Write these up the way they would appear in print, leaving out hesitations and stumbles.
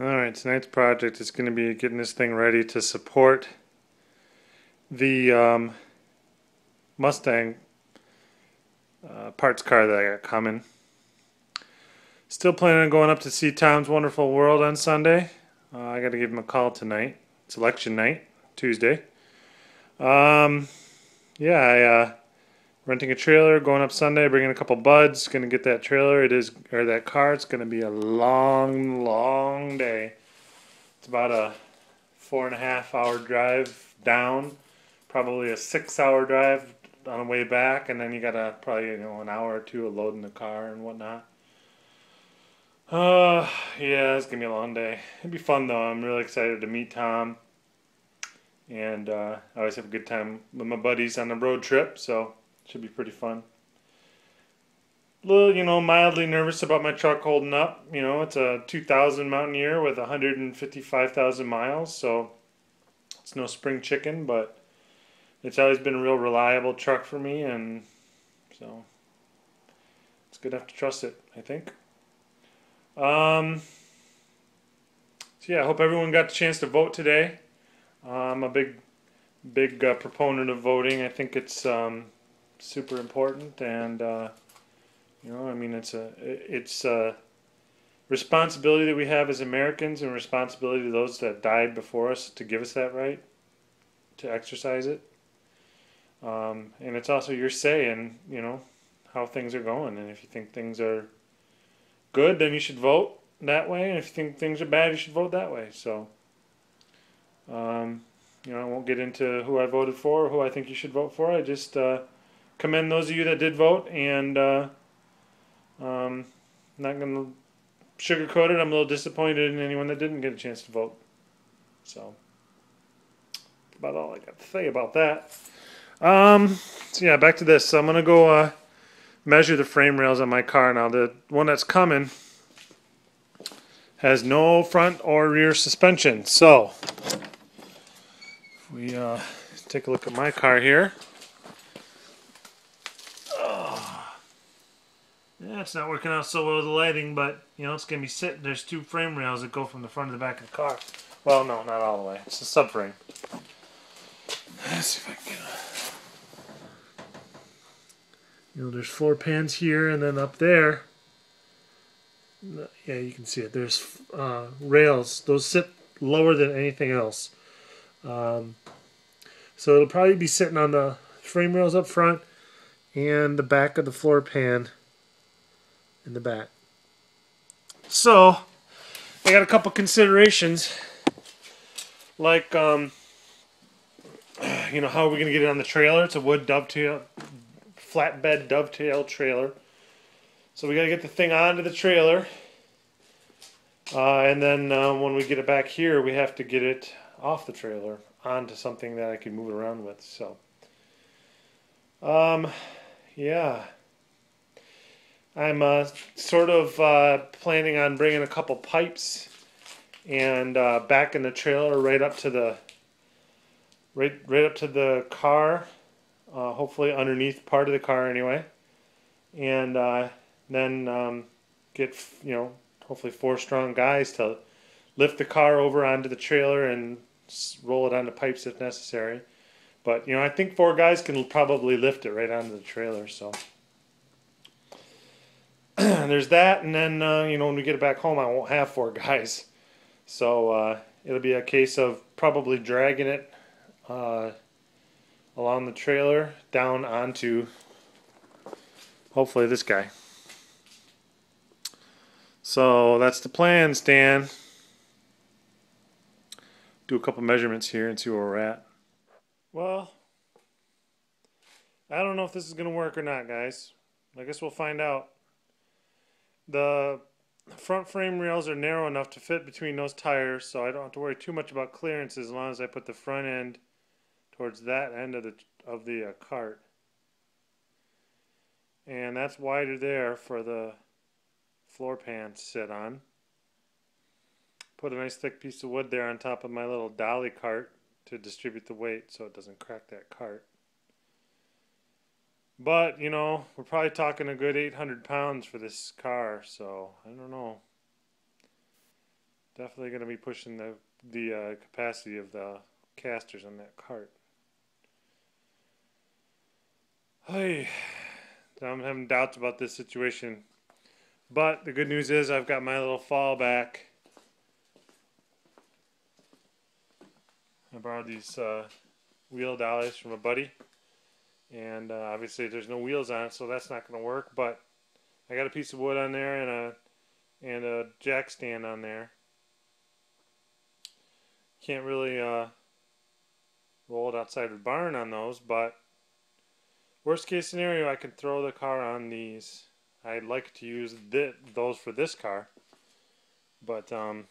Alright, tonight's project is going to be getting this thing ready to support the Mustang parts car that I got coming. Still planning on going up to see Tom's Wonderful World on Sunday. I got to give him a call tonight. It's election night, Tuesday. Um, yeah, renting a trailer, going up Sunday, bringing a couple buds. Going to get that trailer. Or that car. It's going to be a long, long day. It's about a 4.5 hour drive down, probably a 6 hour drive on the way back, and then you gotta probably an hour or two of loading the car and whatnot. Yeah, it's gonna be a long day. It'd be fun though. I'm really excited to meet Tom, and I always have a good time with my buddies on the road trip, so it should be pretty fun. A little, mildly nervous about my truck holding up. It's a 2000 Mountaineer with 155,000 miles, so it's no spring chicken, but it's always been a real reliable truck for me, and so it's good enough to trust it, I think. Um, so yeah, I hope everyone got the chance to vote today. I'm a big proponent of voting. I think it's super important, and I mean, it's a responsibility that we have as Americans, and responsibility to those that died before us to give us that right to exercise it. And it's also your say in, how things are going. And if you think things are good, then you should vote that way. And if you think things are bad, you should vote that way. So, um, I won't get into who I voted for or who I think you should vote for. I just commend those of you that did vote, and not going to sugarcoat it. I'm a little disappointed in anyone that didn't get a chance to vote. So, that's about all I got to say about that. So yeah, back to this. So I'm gonna go measure the frame rails on my car now. The one that's coming has no front or rear suspension. So if we take a look at my car here. Oh, yeah, it's not working out so well with the lighting, but it's gonna be sitting. There's two frame rails that go from the front to the back of the car. Well, no, not all the way. It's the subframe. Let's see if I can get. There's floor pans here, and then up there, yeah, you can see it. There's rails. Those sit lower than anything else. So it'll probably be sitting on the frame rails up front and the back of the floor pan in the back. So I got a couple considerations, like how are we going to get it on the trailer? It's a wood dovetail, flatbed dovetail trailer. So we got to get the thing onto the trailer, and then when we get it back here, we have to get it off the trailer onto something that I can move it around with. So, yeah, I'm sort of planning on bringing a couple pipes and backing the trailer right up to the car, hopefully underneath part of the car anyway, and then get hopefully 4 strong guys to lift the car over onto the trailer and roll it onto pipes if necessary. But I think 4 guys can probably lift it right onto the trailer. So there's that, and then when we get it back home, I won't have 4 guys, so it'll be a case of probably dragging it along the trailer down onto hopefully this guy. So that's the plan, Stan. Do a couple measurements here and see where we're at. Well, I don't know if this is going to work or not, guys. I guess we'll find out. The front frame rails are narrow enough to fit between those tires, so I don't have to worry too much about clearance as long as I put the front end towards that end of the cart. And that's wider there for the floor pan to sit on. Put a nice thick piece of wood there on top of my little dolly cart to distribute the weight so it doesn't crack that cart. But, we're probably talking a good 800 pounds for this car, so I don't know. Definitely going to be pushing the capacity of the casters on that cart. Hey, I'm having doubts about this situation, but the good news is I've got my little fallback. I borrowed these wheel dollies from a buddy, and obviously there's no wheels on it, so that's not going to work. But I got a piece of wood on there and a jack stand on there. Can't really roll it outside the barn on those, but worst case scenario, I can throw the car on these. I'd like to use those for this car, but you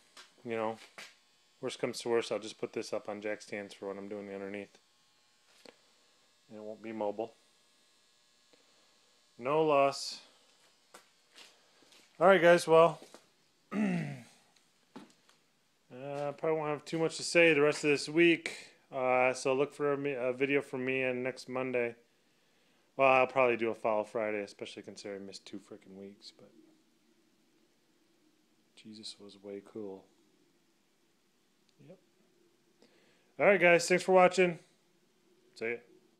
know, worst comes to worst, I'll just put this up on jack stands for what I'm doing underneath, and it won't be mobile. No loss. All right, guys. Well, probably won't have too much to say the rest of this week. So look for a video from me on next Monday. Well, I'll probably do a follow Friday, especially considering I missed 2 freaking weeks. But Jesus was way cool. Yep. All right, guys. Thanks for watching. See ya.